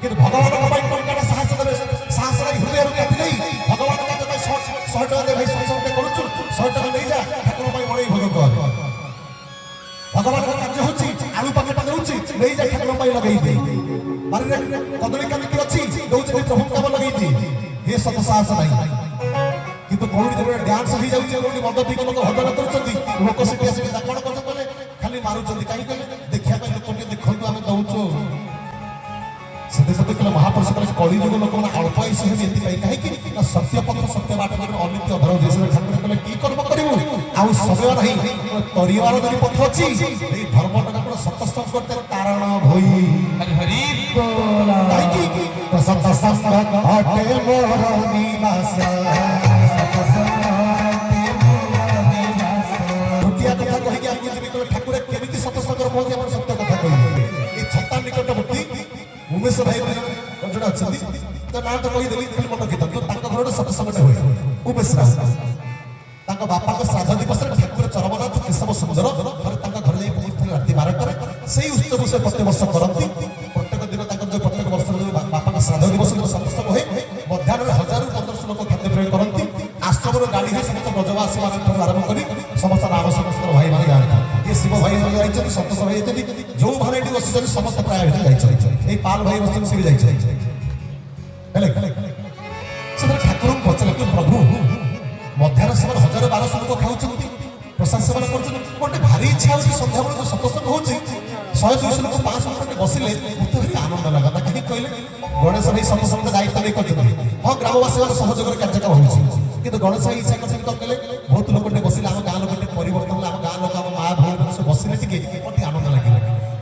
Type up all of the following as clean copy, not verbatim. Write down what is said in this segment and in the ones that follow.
কিন্তু ভগবানଙ୍କ ପାଇଁ ଟଙ୍କାଟା ସାହସ ଦେବେ ସାହସ ଲାଗି ହୃଦୟରୁ କାଟି ନେଇ ଭଗବାନଙ୍କ ପାଇଁ 100 ଟଙ୍କା ଦେଇ ଭାଇ ସତ୍ସଙ୍ଗ କରୁଛୁ 100 ଟଙ୍କା ନେଇଯା ଠାକୁର ପାଇଁ ମଣେଇ ଭୋଗ କର ଭଗବାନଙ୍କ କାର୍ଯ୍ୟ ହେଉଛି ଆଳୁ ପାକେଟା ଦେଉଛି ନେଇଯା ଠାକୁର ପାଇଁ ଲଗେଇ ଦେ ବାରିରେ କଦଳୀ କାନ୍ଦି ଅଛି ଦଉଛନ୍ତି ପ୍ରଭୁଙ୍କ କାମ ଲଗେଇ ଦେ ଏ ସତ ସାହସ ନାହିଁ କିନ୍ତୁ କୋଉଠି ଯେତେବେଳେ ଡ୍ୟାନ୍ସ ହେଇଯାଉଛି କୋଉଠି ମଦ ପିଇକି ଲୋକ ଭଜନ କରୁଛନ୍ତି ଲୋକ ସେଠି ଆସିକି କଣ କରୁଛନ୍ତି ଖାଲି ମାରୁଛନ୍ତି କାହିଁକି ଦେଖିବା ପାଇଁ ଲୋକ ଟିକେ ଦେଖନ୍ତୁ ଆମେ ଦଉଛୁ ସେଥିପାଇଁ କହିଲେ ମହାପୁରୁଷ କହିଲେ କଳିଯୁଗ ଲୋକମାନେ ଅଳ୍ପ ଆୟୁଷ ହେବେ ଏଥିପାଇଁ କାହିଁକି ନା ସତ୍ୟ ପଥ ସତ୍ୟ ବାଟ ଅନୀତି ଅଧର ଦେଶରେ ଠାକୁର କହିଲେ କି କର୍ମ କରିବୁ ଆଉ ସମୟ ନାହିଁ ତରିବାର ଯଦି ପଥ ଅଛି ଏଇ ଧର୍ମଟା ପୁରା ସତସଙ୍ଗ କରତେ କାରଣ ଭୋଇ କାହିଁକି ସତସଙ୍ଗ ଅଟେ ମୋର ନିବାସ ଗୋଟିଆ କଥା କହିକି ଆମକୁ ଯିବି କହିଲେ ଠାକୁର କେମିତି ସତସଙ୍ଗର ପହଞ୍ଚି ଆମର ସତ୍ୟ କଥା କହିଲେ ଏଇ ଛତା ନିକଟବର୍ତ୍ତୀ ଉମେଶ ଭାଇ ଜଣେ ଅଛନ୍ତି ତ ନାଁ ତ କହିଦେଲି ଖାଲି ମନ ରଖିଥାନ୍ତୁ ତାଙ୍କ ଘରଟା ସତସଙ୍ଗଟା ହୁଏ ଉମେଶ ରାଜ ତାଙ୍କ ବାପାଙ୍କ ଶ୍ରାଦ୍ଧ ଦିବସରେ ଠାକୁର ଚରମନାଥ କେଶବ ସୁନ୍ଦର ଥରେ ତାଙ୍କ ଘରେ ଯାଇ ପହଞ୍ଚିଥିଲେ ରାତି 12ଟାରେ ସେଇ ଉତ୍ସବକୁ ସେ ପ୍ରତ୍ୟେକ ବର୍ଷ କରନ୍ତି ପ୍ରତ୍ୟେକ ଦିନ ତାଙ୍କର ଯୋଉ ପ୍ରତ୍ୟେକ ବର୍ଷର ଯୋଉ ବାପାଙ୍କ ଶ୍ରାଦ୍ଧ ଦିବସ ସତସଙ୍ଗ ହୁଏ ମଧ୍ୟାହ୍ନରେ 1000-1500 ଲୋକ ଖାଦ୍ୟ ପ୍ରୟୋଗ କରନ୍ତି ଆଶ୍ରମର ଗାଡ଼ିରେ ସମସ୍ତ ବ୍ରଜବାସୀ ମାନଙ୍କଠାରୁ ଆରମ୍ଭ କରି ସମସ୍ତ ରାମ ସମସ୍ତର ଭାଇମାନେ ଯାଆନ୍ତି କିଏ ଶିବ ଭାଇ ଯାଇଛନ୍ତି ସନ୍ତୋଷ ଭାଇ ଯାଇଛନ୍ତି ଯୋଉ ଭାଇ ଏଠି ବସିଛନ୍ତି ସମସ୍ତେ ପ୍ରାୟ ଭିତରେ ଯାଇଛନ୍ତି ଏଇ ପାଲ ଭାଇ ବସିଛନ୍ତି ସେ ବି ଯାଇଛନ୍ତି ହେଲେ ସେତେବେଳେ ଠାକୁରଙ୍କୁ ପଚାରିଲେ ପ୍ରଭୁ ମଧ୍ୟାହ୍ନ ସମୟରେ 1000-1200 ଲୋକ ଖାଉଛନ୍ତି ପ୍ରସାଦ ସେବନ କରୁଛନ୍ତି ଗୋଟେ ଭାରି ଇଚ୍ଛା ହେଉଛି ସନ୍ଧ୍ୟାବେଳେ ଯୋଉ ସତସଙ୍ଗ ହେଉଛି 100-200 ଲୋକ 500 ଲୋକ ବସିଲେ ମତେ ଭାରି ଆନନ୍ଦ ଲାଗନ୍ତା କାହିଁକି କହିଲେ ଗଣେଶ ଭାଇ ସତସଙ୍ଗ ଦାୟିତ୍ୱ ନେଇ କରିଛନ୍ତି ହଁ ଗ୍ରାମବାସୀଙ୍କ ସହଯୋଗରେ କାର୍ଯ୍ୟକ୍ରମ ହେଉଛି କିନ୍ତୁ ଗଣେଶ ଭାଇ ଇଚ୍ଛା କରିଛନ୍ତି କଣ କହିଲେ ବହୁତ ଲୋକ ଟିକେ ବସିଲେ ଆମ ଗାଁ ଲୋକ ଟିକେ ପରିବର୍ତ୍ତନ ହେଲେ ଆମ ଗାଁ ଲୋକ ଆମ ମା ଭଉଣୀ ସବୁ ବସିଲେ ଟିକେ ମୋତେ ଆନନ୍ଦ ଲାଗିବ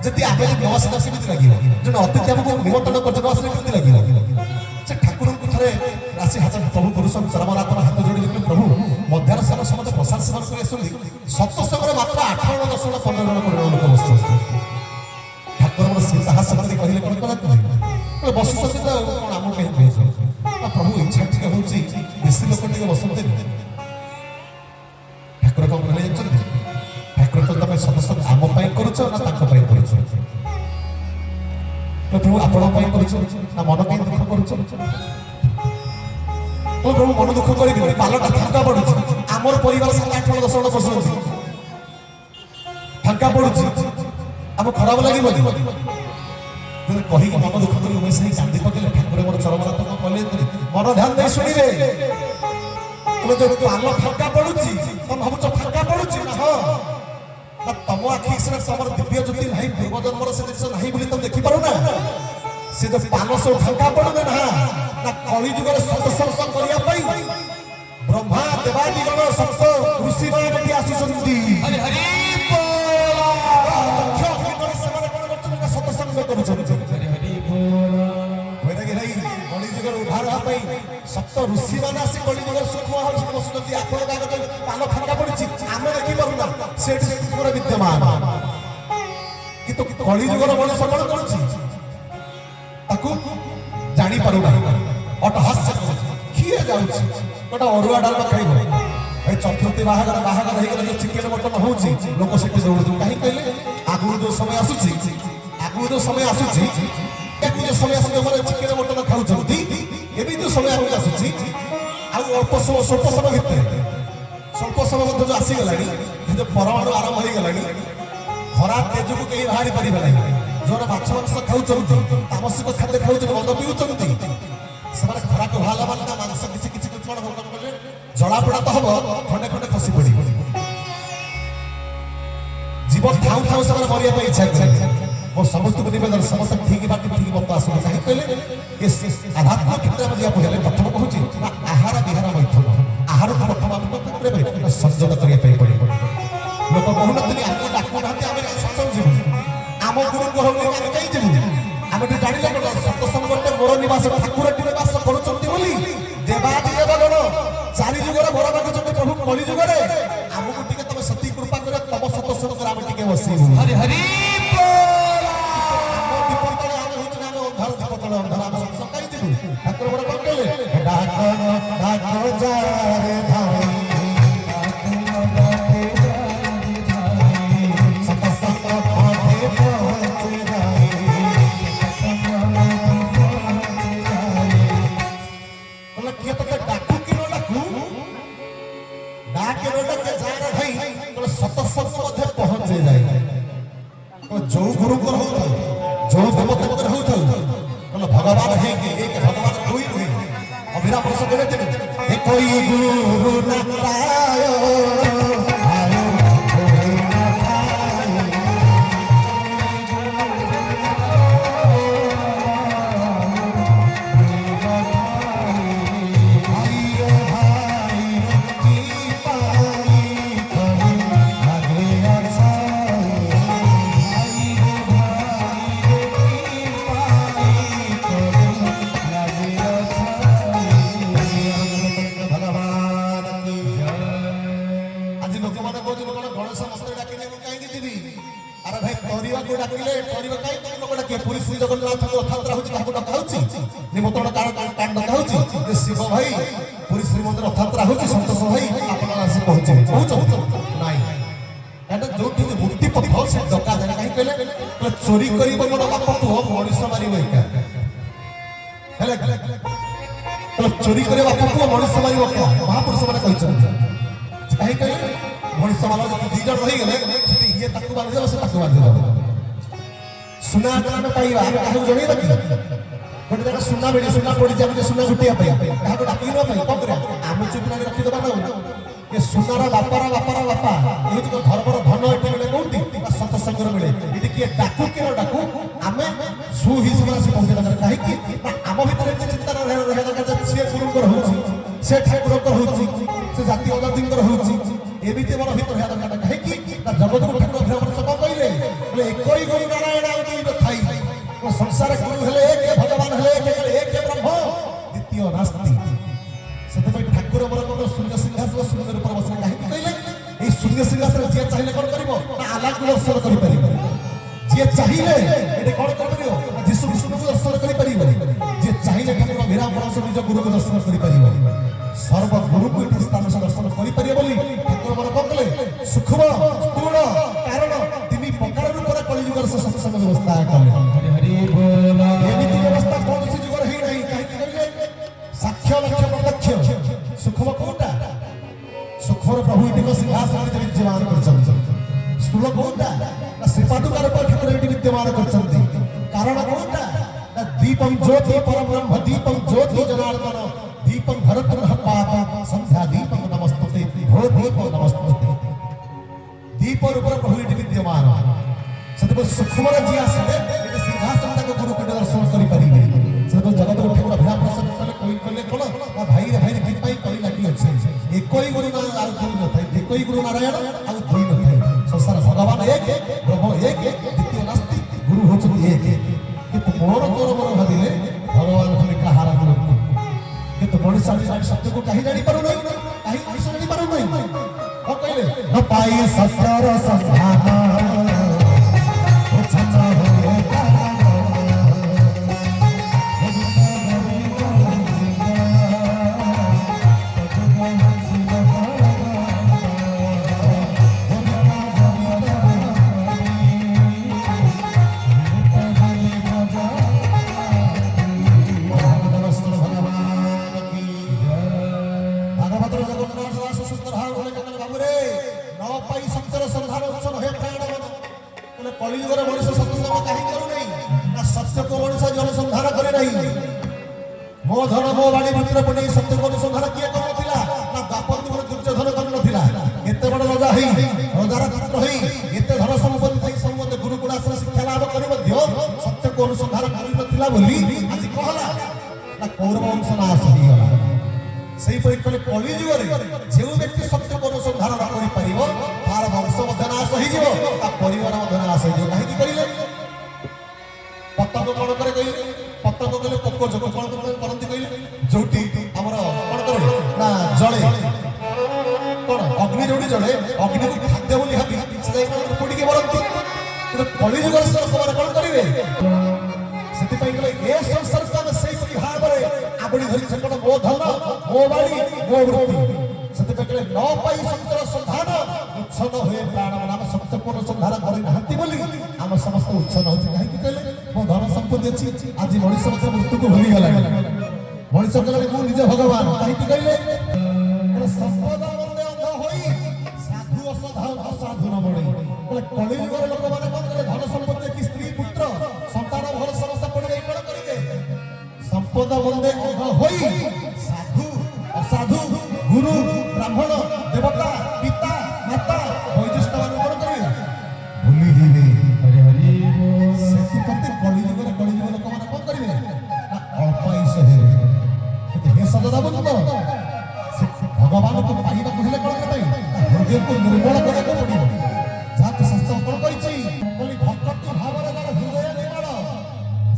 ଯଦି ଆମେ ଯଦି ନ ଆସିଲେ କେମିତି ଲାଗିବ ଜଣେ ଅତିଥି ଆମକୁ ନିମନ୍ତ୍ରଣ କରୁଛନ୍ତି ନ ଆସିଲେ କେମିତି ଲାଗିବ ସେ ଠାକୁରଙ୍କୁ ଥରେ ରାଶି ହାତ ପ୍ରଭୁ ପୁରୁଷ ଚରମନାଥର ହାତ ଯୋଡ଼ି ଦେଖିଲେ ପ୍ରଭୁ ମଧ୍ୟାହ୍ନ ସମୟ ସମସ୍ତେ ପ୍ରସାଦ ସେବନ କରି ଆସୁଛନ୍ତି ସତସଙ୍ଗରେ ମାତ୍ର 8 ଜଣ 10 ଜଣ 15 ଜଣ 20 ଜଣ ଲୋକ ବସୁଛନ୍ତି ଠାକୁରଙ୍କର ସୀତାହାସ କରି କହିଲେ କଣ କଲେ ବସୁଛନ୍ତି ତ କଣ ଆମକୁ କେହି କହୁଛନ୍ତି ନା ପ୍ରଭୁ ଇଚ୍ଛା ଟିକେ ହେଉଛି ବେଶୀ ଲୋକ ଟିକେ ବସନ୍ତି ଠାକୁର କଣ କହିଲେ ଜାଣିଛନ୍ତି ଠାକୁର ତ ତମେ ସତସଙ୍ଗ ଆମ ପାଇଁ କରୁଛ ନା ତାଙ୍କ ପାଇଁ କରୁଛ ପ୍ରଭୁ ଆପଣଙ୍କ ପାଇଁ କରୁଛ ନା ମନ ପାଇଁ ଦୁଃଖ କରୁଛ ପ୍ରଭୁ ମନ ଦୁଃଖ କରିବି ପାଲଟା ଫାଙ୍କା ପଡୁଛି ଆମର ପରିବାର 7-8 ଜଣ 10 ଜଣ ବସୁଛନ୍ତି ଫାଙ୍କା ପଡୁଛି ଆମକୁ ଖରାପ ଲାଗିବନି କହିକି ମନ ଦୁଃଖ କରି ଉମେଶ ଭାଇ କାନ୍ଦି ପକେଇଲେ ଠାକୁର ମୋର ଚରମନାଥ କଲେ ମନ ଧ୍ୟାନ ଦେଇ ଶୁଣିବେ ତୁମେ ଯୋଉ ପାଲ ଫାଙ୍କା ପଡୁଛି ତମେ ଭାବୁଛ ଫାଙ୍କା ପଡୁଛି ନା ହଁ ନା ତମ ଆଖି ସିନା ତମର ଦିବ୍ୟ ଜ୍ୟୋତି ନାହିଁ ପୂର୍ବ ଜନ୍ମର ସେ ଜିନିଷ ନାହିଁ ବୋଲି ତମେ ଦେଖିପାରୁ ନା ସେ ଯୋଉ ପାଲ ସବୁ ଫାଙ୍କା ପଡୁନି ନା ନା କଳି ଯୁଗରେ ସତସଙ୍ଗ କରିବା ପାଇଁ ବ୍ରହ୍ମା ଦେବାଦିଗଣ ସପ୍ତ ଋଷିଗଣ ଏଠି ଆସିଛନ୍ତି ସେମାନେ କଣ କରୁଛନ୍ତି ନା ସତସଙ୍ଗ କରୁଛନ୍ତି କଳିଯୁଗର ଉଦ୍ଧାର ହେବା ପାଇଁ ସପ୍ତ ଋଷିମାନେ ଆସି କଳିଯୁଗର ସୂକ୍ଷ୍ମ ବସୁଛନ୍ତି ଆପଣଙ୍କ ଆଗରେ ପାଲ ଫାଙ୍କା ପଡିଛି ଆମେ ଦେଖିପାରୁନା ସେଠି ଯୁଗର ବିଦ୍ୟମାନ କିନ୍ତୁ କଳିଯୁଗର ମଣିଷ କଣ କରୁଛି ତାକୁ ଜାଣିପାରୁନାହିଁ ଅଟହାସ୍ୟ କରୁଛି କିଏ ଯାଉଛି ଗୋଟେ ଅରୁଆ ଡାଲମା ଖାଇବ এই চতুর্থী বাহাগর ହେଇଗଲେ ଯୋଉ ଚିକେନ ମଟନ ହଉଛି ଲୋକ ସେଠି ଦୌଡୁଛନ୍ତି କାହିଁକି କହିଲେ ଆଗରୁ ଯୋଉ ସମୟ ଆସୁଛି ଯୋଉ ସମୟ ଆସୁଛି ଚିକେନ ମଟନ ଖାଉଛନ୍ତି ଏବେ ଯୋଉ ସମୟ ଆଗକୁ ଆସୁଛି ଆଉ ସ୍ୱଳ୍ପ ସମୟ ଭିତରେ ସ୍ୱଳ୍ପ ସମୟ ମଧ୍ୟ ଯୋଉ ଆସିଗଲାଣି ଯୋଉ ପରମାଣୁ ଆରମ୍ଭ ହେଇଗଲାଣି ଖରା ତେଜକୁ କେହି ବାହାରି ପାରିବେ ନାହିଁ ଯୋଉମାନେ ମାଛ ମାଂସ ଖାଉଛନ୍ତି ତାମସିକ ଖାଦ୍ୟ ଖାଉଛନ୍ତି ମଦ ପିଉଛନ୍ତି ସେମାନେ ଖରାକୁ ବାହାରିଲା ମାନେ ତା ମାଂସ କିଛି କିଛି କଣ କଲେ ଜଳାପୋଡ଼ା ତ ହବ ଖଣ୍ଡେ ଖଣ୍ଡେ ଖସି ପଡିବ ଜୀବନ ଥାଉ ଥାଉ ସେମାନେ ମରିବା ପାଇଁ ଇଚ୍ଛା କରେ ମୋ ସମସ୍ତଙ୍କୁ ନିବେଦନ ସମସ୍ତେ ଠିକ ବାଟ ଠିକ ମତ ଆସନ୍ତୁ କାହିଁକି କହିଲେ ଆଧ୍ୟାତ୍ମିକ କ୍ଷେତ୍ରରେ ଯିବାକୁ ହେଲେ ପ୍ରଥମ କହୁଛି ନା ଆହାର ବିହାର ମୈଥୁନ ଆହାରକୁ ପ୍ରଥମ ଆମକୁ ସଂଯୋଗ କରିବା ପାଇଁ ପଡିବ ଲୋକ କହୁନଥିଲି ଆମକୁ ଡାକୁନାହାନ୍ତି ଆମେ ସତ୍ସଙ୍ଗ ଯିବୁ ଆମ ଗୁରୁଙ୍କ ହଉନି ଆମେ କାହିଁ ଯିବୁ ଆମେ ଟିକେ ଜାଣିଲେ କଣ ସତ୍ସଙ୍ଗରେ ମୋର ନିବାସ ଠାକୁର ନିବାସ କରୁଛନ୍ତି ବୋଲି ଦେବାଦି ଦେବଗଣ ଚାରି ଯୁଗରେ ବର ମାଗୁଛନ୍ତି ପ୍ରଭୁ କଳି ଯୁଗରେ ଆମକୁ ଟିକେ ତମେ ସେତିକି କୃପା করে ତମ ସତ୍ସଙ୍ଗରେ ଆମେ ଟିକେ ବସିବୁ ହରି ହରି ঠাকুর বড় কম গেলে ডাক ডাক যারে ধাই সত সত পথে পৌঁছে যাই भगवान है कि एक भगवान कोई नहीं अभिरा प्रश्न करे थे एक कोई गुरु न पायो आयो कोई न पायो आयो भाई की पाई कभी लगे अच्छा शिव भाई पुरी श्रीमंदिर रथयात्रा होची संतोष भाई आपण आसी पहुंचे नाही जो मुक्ति पथ से डका जाए कहीं कहले चोरी करी मोर बाप पुओ मनीष मारिब एका चोरी करे बाप पुओ मनीष मारिब क्या महापुरुष माने कहिछन कहीं कहले मनीष माला दी जण रही गले ये ताकू बांध दे से ताकू बांध दे सुना गाना पाइबा हम काहू जणी रखी गोटे जगह सुना बेड़ी सुना पड़ी जाए सुना गुटिया क्या डाक न पाई आम चुप रखीदा ना ये सुनार बापार बापा ये धर्मर धन ये मिले कौटी सत्संग मिले ये किए डाकू कि न डाकू आम सुहिसाब से पहुंचा दरकार कहीं आम भर चिंता रहा दरकार सी गुरुंर हो ठाकुर हो जाति अजाति एमती मन भर रहा दरकार कहीं जगत गुरु ठाकुर अभिराम कौन कहले एक गुरु नारायण आई संसार गुरु हेले एक भगवान हेले एक ब्रह्म द्वितीय नास्ति सेते ठाकुर मोर कोन शून्य सिंहासन शून्य रूप बसने काहे कहले ए शून्य सिंहासन जे चाहिले कोन करिवो ना आला को दर्शन करि परिबो जे चाहिले एटे कोन करिवो यीशु कृष्ण को दर्शन करि परिबो जे चाहिले ठाकुर अभिराम परमस निज गुरु को दर्शन करि परिबो सर्व गुरु को इति स्थान से दर्शन करि परिबो बोली ठाकुर मोर कहले सुखम स्थूल कारण तिमी प्रकार रूप कलियुगर से सत्संग व्यवस्था कले एमिति व्यवस्था कौन सी जुगर ही नहीं कहीं कहले साक्ष्य लक्ष्य प्रत्यक्ष सुखम कोटा सुखर प्रभु इति सिंहासन में विद्यमान करछन स्थूल कोटा ना श्रीपादुकार पर ठाकुर इति विद्यमान करछन कारण कोटा ना दीपम ज्योति परम ब्रह्म दीपम ज्योति जनार्दन दीपम भरतन पाप संध्या दीपम नमस्ते भो दीपम नमस्ते दीप रूप प्रभु इति विद्यमान सतब सुखमर जी आसले एते सिंहासन तक गुरु के दर्शन करि परिबे सतब जगत गुरु ठाकुर अभिराम प्रसन्न कले कोई कोन ना भाई रे कि पाई करि लागी अछि एकई गुरु ना आ कोई न थाई एकई गुरु नारायण आ कोई न थाई संसार भगवान एक ब्रह्म एक द्वितीय नास्ति गुरु होछ एक किंतु मोर तोर मोर भाबिले भगवान खाली कहारा गुरु किंतु मनुष्य सत्य को कहीं जानि पारो नहीं कहीं विषय जानि पारो नहीं ओ कहले न पाई सत्यर संधान कलियुगर मनुष्य सत्संग कहीं करू नहीं ना सत्य को मनुष्य अनुसंधान करे नहीं मो धन मो बाणी भितर पड़े सत्य को अनुसंधान किए कर नथिला ना दापर दुर दुर्योधन कर नथिला एते बड़ राजा हई राजार पुत्र हई एते धन संपत्ति थई संबंध गुरु गुणासन शिक्षा लाभ करि मध्य सत्य को अनुसंधान करि नथिला बोली आज कहला ना कौरव वंश नाश होई गला सही परि कलियुगर जे व्यक्ति सत्य को अनुसंधान न करि परिबो तार वंश मध्य नाश होई जीवो ता परिवार मध्य नाश होई जीवो काहे करिले पतंग कोन करे कहिले पतंग कले पोको जो कोन करंती कहिले जोटी हमर कोन करे ना जळे कोन अग्नि जोडी जळे अग्नि को खाद्य बोली हाबी से जाई पोडी के बरंती तो कलियुगर से कोन करिवे सेति पई गले ए संसार का सही परिहार बरे आबडी धरि संकट मो धन मो बाड़ी मो वृत्ति सेति पई गले न पाई सत्यर संधान उत्सन होए प्राण नाम सत्य को संधान करि नहंती बोली हम समस्त उत्सन होती काहे कि कहले मो धन संपत्ति अछि आज मनुष्य मत मृत्यु को भूली गला मनुष्य कहले मु निज भगवान काहे कि कहले संपद मंदे अंध होई साधु असाधु न बढी बोले कलियुगर लोक माने कोन करे धन संपत्ति कि स्त्री पुत्र संतान भर समस्त पड़े कोन करिवे संपद बंदे अंग होई साधु असाधु गुरु ब्राह्मण देवता पिता माता वैशिष्ट मान कौन करिवे भूली हिबे हरि हरि बोल सेतिपति कलियुग लोक माने कौन करिवे अल्प आयुष हेबे किंतु हे सदा बंद भगवान को पाइबा कहले कौन करबै हृदय को निर्मल करे को पड़िबो जात संस्था कौन कहिछि बोली भक्ति भावरे तार हृदय निर्मल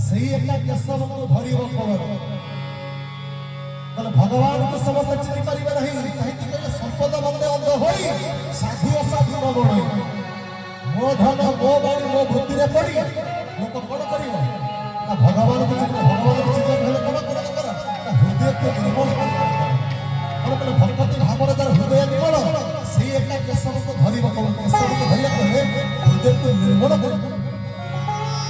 सेही एका केशव को धरिबो कवर कहले भगवान को समस्त चिन्ह परिबे नहीं कहि कि कहले संपद बंदे अंध होई साधु असाधु न बणई मो धन मो बाणी मो वृत्ति रे पड़ी लोक कौन करिवो ना भगवान को चिन्ह कहले कौन कर ना हृदय को निर्मल करे भक्ति भावरे तार हृदय निर्मल से एका केशव को धरिब कौन केशव को धरिया कले हृदय को निर्मल करे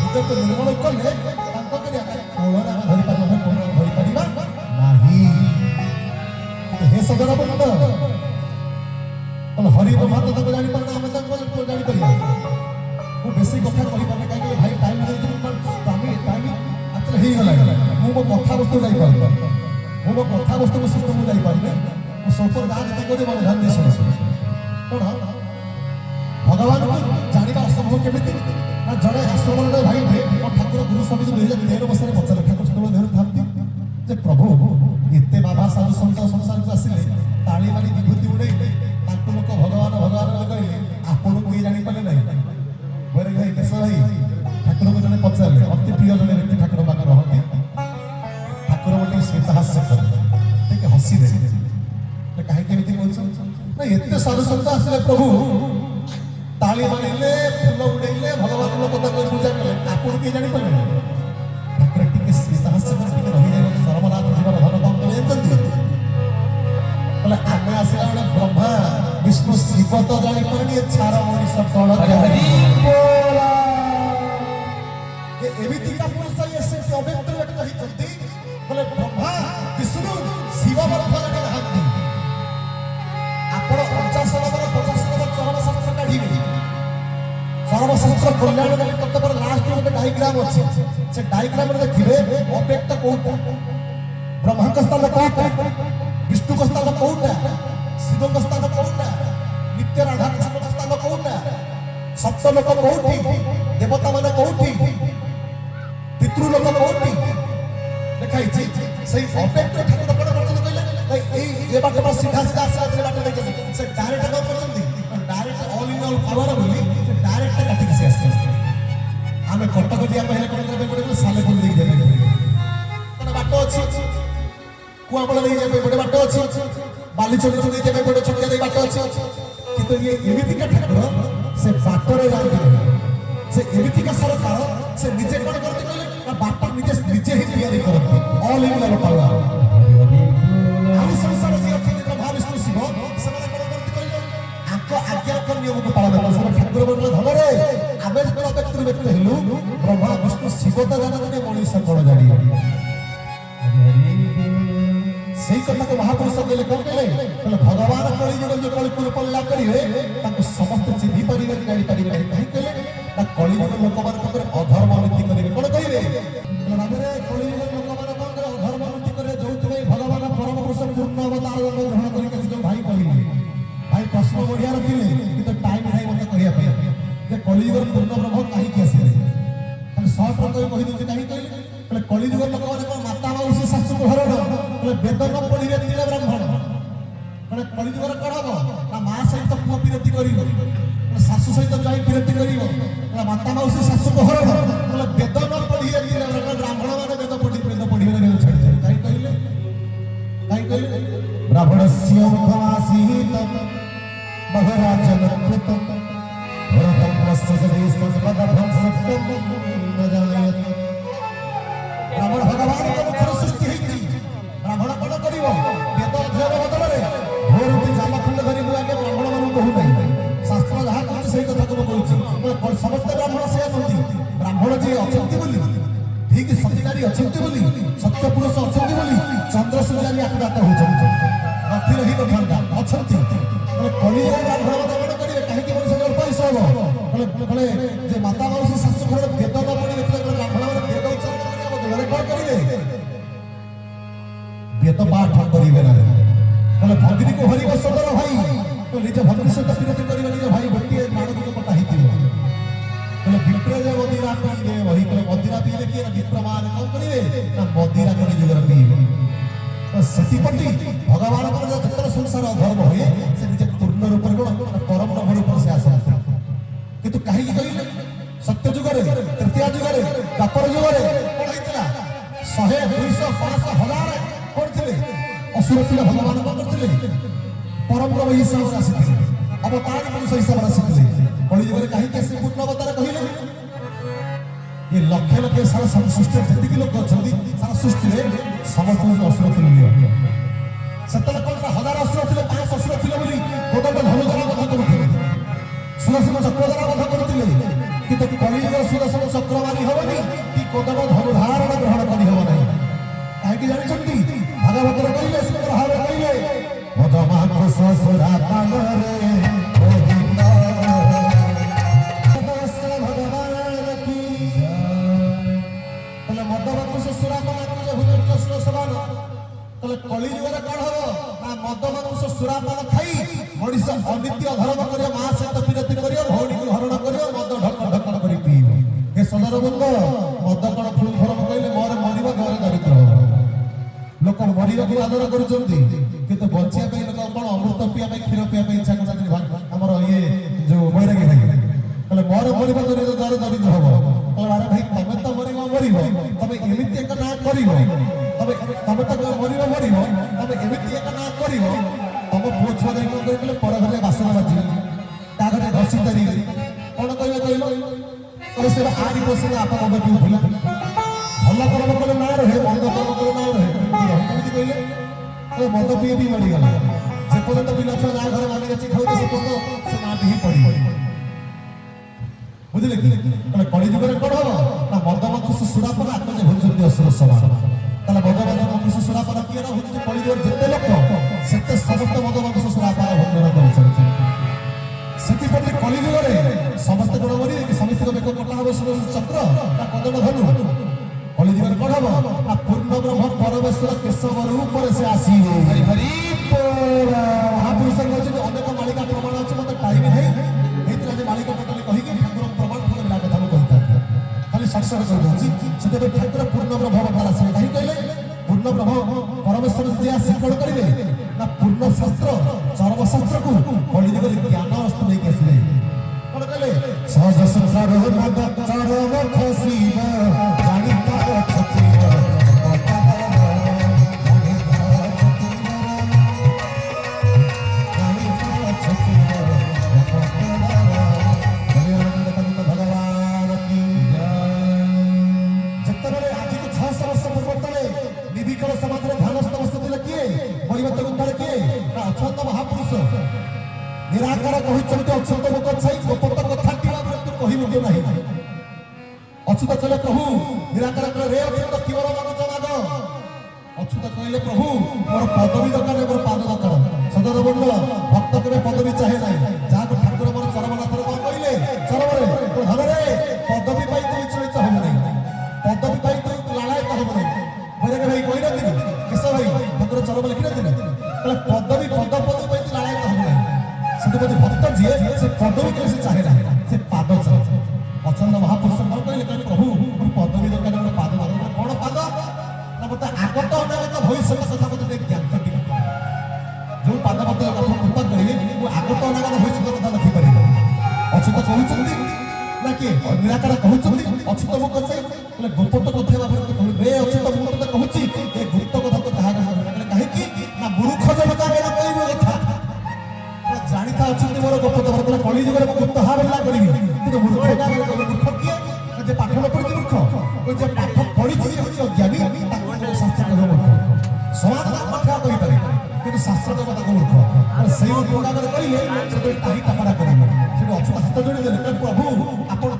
हृदय को निर्मल कले तांको करिया कोळरा धरि पारिबा कोळरा धरि पारिबा नाही हे सदर बंद कल हरि मात तक जानि पारना हम तक जानि परिया मु बेसी कथा कहि पारे काई के भाई टाइम दे टाइम एक्चुअली हे गला मु मो कथा वस्तु जाई पार मो कथा वस्तु को सिस्टम जाई पारने मु सब गां जति कोदे मन ध्यान दे सुन कोन भगवान को जानिबा असंभव केमिति ना जड़े आश्रम रे भाई थे और ठाकुर गुरु स्वामी 2013 वर्ष रे पचर ठाकुर स्कूल देर थांती जे प्रभु एते बाबा साधु संत संसार को आसिले ताली मारी विभूति उड़ैले ताको लोक भगवान भगवान कहले आपन कोई जानि पाले नै बरे भाई केस भाई ठाकुर को जने पचारले अति प्रिय जने व्यक्ति ठाकुर बाका रहती ठाकुर मोटे स्मित हास्य करे ठीक हसी दे तो काहे केमिति बोलछ ना एते साधु संत आसिले प्रभु ताली मारिले फूल उड़ैले भगवान लोक तक पूजा कले आपन के जानि पाले ठाकुर टिके स्मित हास्य करे टिके रहि जाय सर्वनाथ जीवन धन कम करे जंती बोले आमे आसिला बडा ब्रह्मा विष्णु शिव तो जानि परनी छार मनीष कळ हरि बोल ये एमिति का पुरुष ये से अव्यक्त व्यक्त ही चलती बोले ब्रह्मा विष्णु शिव मध्य लगे हाथी आपण 50 नंबर 50 नंबर चरण शास्त्र काढिबे चरण शास्त्र कल्याण में तत्पर लास्ट में गोटे डायग्राम अछि से डायग्राम रे देखिबे अव्यक्त कोटा ब्रह्मा का स्थान कोटा विष्णु का स्थान कोटा शिव का स्थान कोटा नित्य राधा कृष्ण का स्थान कोटा सप्त लोक कोठी देवता माने कोठी पितृ लोक कोठी देखाई छी सही अव्यक्त ठाकुर कोन करछन कहले ए बाटे पर सीधा सीधा आसे बाटे देखि से डायरेक्ट का करछन direct all in all power बोली से डायरेक्ट काटी से आसे हमें कटक दिया पहले कोन करबे पड़े साले बोल देई देबे कोन बाटो अछि कुआबळ देई जेबे बडे बाटो अछि बाली चोरी देई जेबे बडे छोटे देई बाटो अछि किंतु ये एमिति का ठाकुर से बाटरे जानि से एमिति का सरकार से निजे कोन करते कहले बाटा निजे ही तैयारी करते ऑल इन ऑल पावर हम संसार जे अछि ब्रह्मा विष्णु शिव समय कोन करते कहले आको आज्ञा को नियम को पालन कर सब ठाकुर बोल धमरे आबे कोन व्यक्ति व्यक्ति हेलु ब्रह्मा विष्णु शिव तो जानते मनीष कोन जानि सही कथा को महापुरुष कहले कोन कहले भगवान कली जुग जो कली पुर पल्ला करिवे ताको समस्त चिन्हि परिवे गाड़ी परिवे नहीं कहले ता कली जुग लोक मान करे अधर्म नीति करिवे कोन कहिवे रामरे कली जुग लोक मान करे अधर्म नीति करे जोउतबे भगवान परम पुरुष पूर्ण अवतार ग्रहण करि के भाई कहिले भाई प्रश्न बढ़िया रखिले कि टाइम नाही मते कहिया पे जे कली जुग पूर्ण ब्रह्म काहे के आसिले खाली शॉर्ट रे कहि दउछि काहे कहले कली जुग लोक मान करे माता माउसी शाशु घरड वेद न पढ़िबे तिले ब्राह्मण माने कलिजुगर कण हबो ना मां सहित पुआ विरति करिवो ना शाशु सहित जाई विरति करिवो ना माता माउसी शाशु को हरण ना वेद न पढ़िबे तिले ब्राह्मण माने वेद पढ़िबे ना छाड़ी दे काई कहले ब्राह्मणस्य मुखवासीत महराजन कृतम भरतमस्य जदेश पदभं सत्यम न जायत ब्राह्मण भगवान को मुखर सृष्टि हेछि ब्राह्मण कोन करिवो वेद अध्ययन बदल रे भोरती जालखंड धरि मु आगे ब्राह्मण मानु कहू नै शास्त्र जहा कहछि सही कथा को कहछि समस्त ब्राह्मण से नथि ब्राह्मण जे अछंती बोली ठीक सत्यकारी अछंती बोली सत्य पुरुष अछंती बोली चंद्र सूर्य आत्मदाता होछंती नथि रही नथांता अछंती बोले कलियुग ब्राह्मण कोन करिवे काहे कि मनुष्य जड़ पैसा हो बोले जे माता माउसी शाशु घर वेद न पढ़ी ब्राह्मण वेद उच्चारण करियो घरे कोन करिवे କରିବେ ନାହିଁ। କହିଲେ ଭଗିନୀକୁ ହରିବ ସଦର ଭାଇ, ତ ନିଜ ଭଗିନୀ ସହିତ ବିରୋଧ କରିବେ ନିଜ ଭାଇ ଗୋଟିଏ ମାଣକୁ କଟା ହେଇଥିବ। କହିଲେ ବିପ୍ର ଯେ ମଦିରା ପିଇବେ ବହି, କହିଲେ ମଦିରା ପିଇଲେ କିଏ ନା ବିପ୍ର ମାନେ କଣ କରିବେ ନା ମଦିରା କରି ଯୁଗରେ ପିଇବେ। ତ ସେଥିପ୍ରତି ଭଗବାନଙ୍କର ଯେତେବେଳେ ସଂସାର ଅଧର୍ମ ହୁଏ ସେ ନିଜେ ପୂର୍ଣ୍ଣ ରୂପରେ କଣ ପରମ ବ୍ରହ୍ମ ରୂପରେ ସେ ଆସନ୍ତି। କିନ୍ତୁ କାହିଁକି କହିଲେ ସତ୍ୟ ଯୁଗରେ, ତୃତୀୟ ଯୁଗରେ, ଦ୍ୱାପର ଯୁଗରେ କଣ ହେଇଥିଲା? 100, 200, 500, 1000 କଣ ଥିଲେ? ଅସୁର ଥିଲେ। ଭଗବାନ କଣ କରିଥିଲେ? ପରମ ବ୍ରହ୍ମ ହିସାବରେ ଆସିଥିଲେ, ଅବତାର ପୁରୁଷ ହିସାବରେ ଆସିଥିଲେ। କଳି ଯୁଗରେ କାହିଁକି ଆସି ପୂର୍ଣ୍ଣ ଅବତାର କହିଲେ? ଏ ଲକ୍ଷ ଲକ୍ଷ ସାରା ସୃଷ୍ଟିରେ ଯେତିକି ଲୋକ ଅଛନ୍ତି ସାରା ସୃଷ୍ଟିରେ ସମସ୍ତଙ୍କୁ ଅସୁର ଥିଲେ। ସେତେବେଳେ କଣ 1000 ଅସୁର ଥିଲେ, 500 ଅସୁର ଥିଲେ ବୋଲି କୋଦଣ୍ଡ ଧନୁ ଦ୍ୱାରା ବଧ କରୁଥିଲେ, ସୁଦର୍ଶନ ଚକ୍ର ଦ୍ୱାରା ବଧ କରୁଥିଲେ। କିନ୍ତୁ କଳିଯୁଗର ସୁଦର୍ଶନ ଚକ୍ର ମାରି ହବନି କି କୋଦଣ୍ଡ ଧନୁ ଧାରଣ ଗ୍ରହଣ କରି ହବ ନାହିଁ। କାହିଁକି ଜାଣିଛନ୍ତି? ଭାଗବତରେ କହିଲେ, ସୁନ୍ଦର ଭାବରେ କହିଲେ, ମଦମାକୁଶ ସୁରାପାନରେ ଗୋବିନ୍ଦ ଭଗବାନ କି। କହିଲେ ମଦମାକୁଶ ସୁରାପାନ ଭୂମିଷ୍ଠ ସମାନ। କହିଲେ କଳିଯୁଗରେ କଣ ହବ ନା ମଦମାକୁଶ ସୁରାପାନ ଖାଇ ମଣିଷ ଅନିତ୍ୟ ଧର୍ମ କରିବ, ମା ସହିତ ବିରତି କରିବ, ଭଉଣୀକୁ ହରଣ କରିବ, ମଦ ଢକ ଢକ କରି ପିଇବ। ଏ ସଦର ବୃନ୍ଦ ମଦ କଣ ଫୁଲ୍ ଫରମ କହିଲେ ମୋର ମରିବ, ଘରେ ଦରିଦ୍ର ହବ। ଲୋକ ମରିବାକୁ ଆଦର କରୁଛନ୍ତି କିନ୍ତୁ ବଞ୍ଚିବା ପାଇଁ ଲୋକ କଣ ଅମୃତ ପିଇବା ପାଇଁ, କ୍ଷୀର ପିଇବା ପାଇଁ ଇଚ୍ଛା କରୁଛନ୍ତି। ଆମର ଇଏ ଯୋଉ ବୈରାଗୀ ଭାଇ କହିଲେ ମୋର ମରିବ, ଦରିଦ୍ର ଦରିଦ୍ର ହବ। କହିଲେ ଆରେ ଭାଇ ତମେ ତ ମରିବ, ତମେ ଏମିତି ଏକ ନାଁ କରିବ, ତମେ ତ ମରିବ, ତମେ ଏମିତି ଏକ ନାଁ କରିବ, ତମ ପୁଅ ଛୁଆ ଯାଇ କଣ କହିଲେ ପର ଘରେ ବାସନ ବାଜିବେ, ତା ଘରେ ଘଷି ପାରିବେ, କଣ କହିବେ କହିଲ? କହିଲେ ସେ ଆରି ବସିଲେ ଆପା ମଦ ପିଉଥିଲା। ଭଲ କର୍ମ କଲେ ନାଁ ରହେ, ମନ୍ଦ କର୍ମ କଲେ ନାଁ ରହେ। କେମିତି କହିଲେ? ମଦ ପିଇ ପିଇ ମରିଗଲା। ଯେପର୍ଯ୍ୟନ୍ତ ପିଲା ଛୁଆ ଯାହା ଘରେ ମାନି ଯାଚି ଖାଉଥିଲେ ସେ ପର୍ଯ୍ୟନ୍ତ ସେ ନାଁଟି ହିଁ ପଡିବ। ବୁଝିଲେ କି? ତାହେଲେ କଳିଯୁଗରେ କଣ ହବ ନା ମଦମାକୁଶ ସୁରାପାନ ଆତ୍ମଜେ ଭୋଜନ୍ତି ଅସୁର ସମାନ। ତାହେଲେ ମଦମାକୁଶ ସୁରାପାନ କିଏ ନା ଭୋଜୁଛି? କଳିଯୁଗରେ ଯେତେ ଲୋକ ସେତେ ସମସ୍ତେ ମଦମାକୁଶ ସୁରାପାନ ଭୋଜନ କରୁଛନ୍ତି। ସେଥିପ୍ରତି କଳିଯୁଗରେ ସମସ୍ତେ କଣ ମରିବେ କି? ସମସ୍ତଙ୍କ ବେକ କଟା ହବ ଚକ୍ର ନା କଦଳ ଧନୁ? କଳିଯୁଗରେ କଣ ହବ ନା ପୂର୍ଣ୍ଣ ବ୍ରହ୍ମ ପରମେଶ୍ୱର କେଶବ ରୂପରେ ସେ ଆସିବେ। ମହାପୁରୁଷ କହିଛନ୍ତି ଅନେକ ମାଳିକା ପ୍ରମାଣ ଅଛି, ମତେ ଟାଇମ ନାହିଁ ହେଇଥିଲା ଯେ ମାଳିକା ଟୋଟାଲି କହିକି ଠାକୁର ପ୍ରମାଣ ମିଳା କଥା ମୁଁ କହିଥାନ୍ତି, ଖାଲି ସତ୍ସଙ୍ଗ କହିଦଉଛି। ସେଥିପାଇଁ ଠାକୁର ପୂର୍ଣ୍ଣ ବ୍ରହ୍ମ ଅବତାର ଆସିବେ। କାହିଁକି କହିଲେ? ପୂର୍ଣ୍ଣ ବ୍ରହ୍ମ ପରମେଶ୍ୱର ଯିଏ ଆସି କଣ କରିବେ ନା ପୂର୍ଣ୍ଣ ଶାସ୍ତ୍ର ଚରମ ଶାସ୍ତ୍ରକୁ କଳିଯୁଗରେ ଜ୍ଞାନ ଅସ୍ତ୍ର ନେଇକି ଆସିବେ। କଣ କହିଲେ? ସହଜ ସଂସାର ଚରମ ଖସିବ ଜାଣିତା ଛତିବ ଭଗବାନ କି। ଯେତେବେଳେ ଆଜିକୁ 600 ବର୍ଷ ପୂର୍ବ ତଳେ ନିର୍ବିକଳ ସମାଜରେ ଧ୍ୟାନସ୍ଥ ବସିଥିଲେ କିଏ? ପରିବର୍ତ୍ତନ ଉଦ୍ଧାର କିଏ ନା ଅଚ୍ୟୁତ ମହାପୁରୁଷ। ନିରାକାର କହିଛନ୍ତି ଅଚ୍ୟୁତ ମୁଖ ଛାଇ ଗୋପତ କଥାଟି ତୁ କହିବୁ କି ନାହିଁ। ଅଚ୍ୟୁତ କହିଲେ ପ୍ରଭୁ, ନିରାକାର କହିଲେ ରେ ଅଚ୍ୟୁତ କିବର ମାଗୁଛ ମାଗ। ଅଚ୍ୟୁତ କହିଲେ ପ୍ରଭୁ ମୋର ପଦବୀ ଦରକାର, ମୋର ପାଦ ଦରକାର। ସଦର ବନ୍ଧ ଭକ୍ତ କେବେ ପଦବୀ ଚାହେଁ ନାହିଁ। ଯାହାକୁ ଠାକୁର ମୋର ଚରମନାଥରେ କଣ କହିଲେ? ଚରମରେ ଧନରେ ପଦବୀ ପାଇଁ ତୁ ବିଚଳିତ ହବୁ ନାହିଁ, ପଦବୀ ପାଇଁ ତୁ ଲାଳାୟିତ ହବୁ ନାହିଁ। ବୈରାଗୀ ଭାଇ କହିନଥିଲି, କେଶ ଭାଇ ଠାକୁର ଚରମ ଲେଖିନଥିଲେ? କହିଲେ ପଦବୀ ପଦ ପାଇଁ ତୁ ଲାଳାୟିତ ହବୁ ନାହିଁ। ସେଥିପ୍ରତି ଭକ୍ତ ଯିଏ ସେ ପଦବୀ କେବେ ସେ ଚାହେଁ ନାହିଁ, ସେ ପାଦ ଚାହେଁ। ଅଚ୍ୟୁତ ମହାପୁରୁଷ କଣ କହିଲେ? କହିଲେ ପ୍ରଭୁ ମୋର ପଦବୀ ଦରକାର, ମୋର ପାଦ ଦରକାର। କଣ ପାଦ ନା ମତେ ଆଗତ ଅନାଗତ ଭବିଷ୍ୟତ କଥା ମତେ ଟିକେ ଜ୍ଞାନ ଟିକେ ଯୋଉ ପାଦ ମତେ କୃପା କରିବେ ମୁଁ ଆଗତ ଅନାଗତ ଭବିଷ୍ୟତ କଥା ଲେଖିପାରିବି। ଅଚ୍ୟୁତ କହୁଛନ୍ତି ନା କିଏ? ନିରାକାର କହୁଛନ୍ତି ଅଚ୍ୟୁତ ମୁଁ କଥା କହିଲେ ଗୁପ୍ତ କଥା ଭାବରେ ରେ ଅଚ୍ୟୁତ ମୁଁ ତତେ କହୁଛି ଏ ଗୁପ୍ତ କଥା ତ ତାହା କାହିଁକି ନା ମୂର୍ଖ ଜଣକ ଆଗରେ କହିବ କଥା ଜାଣିଥା ଅଛନ୍ତି ମୋର ଗୁପ୍ତ କଥା। କଳିଯୁଗରେ ମୁଁ ଗୁପ୍ତ ହାବେଲା କରିବି କିନ୍ତୁ ମୂର୍ଖ ମୂର୍ଖ କିଏ? ଯେ ପାଠ ନ ପଢିଛି ମୂର୍ଖ, ଯେ ପାଠ ପଢିଛି ହେଉଛି ଅଜ୍ଞାନୀ ତାକୁ ଶାସ୍ତ୍ର କହିବ ମୂର୍ଖ। ସମାଜ କଥା କହିପାରେ କିନ୍ତୁ ଶାସ୍ତ୍ର କଥା ମୂର୍ଖ। ସେଇ ପ୍ରକାରରେ କହିଲେ ସେତେବେଳେ ତାହି ତାପଡ଼ା କରିବେ। ସେଠି ଅଚ୍ୟୁତ ହାତ ଯୋଡ଼ିଦେଲେ ପ୍ରଭୁ ଆପଣ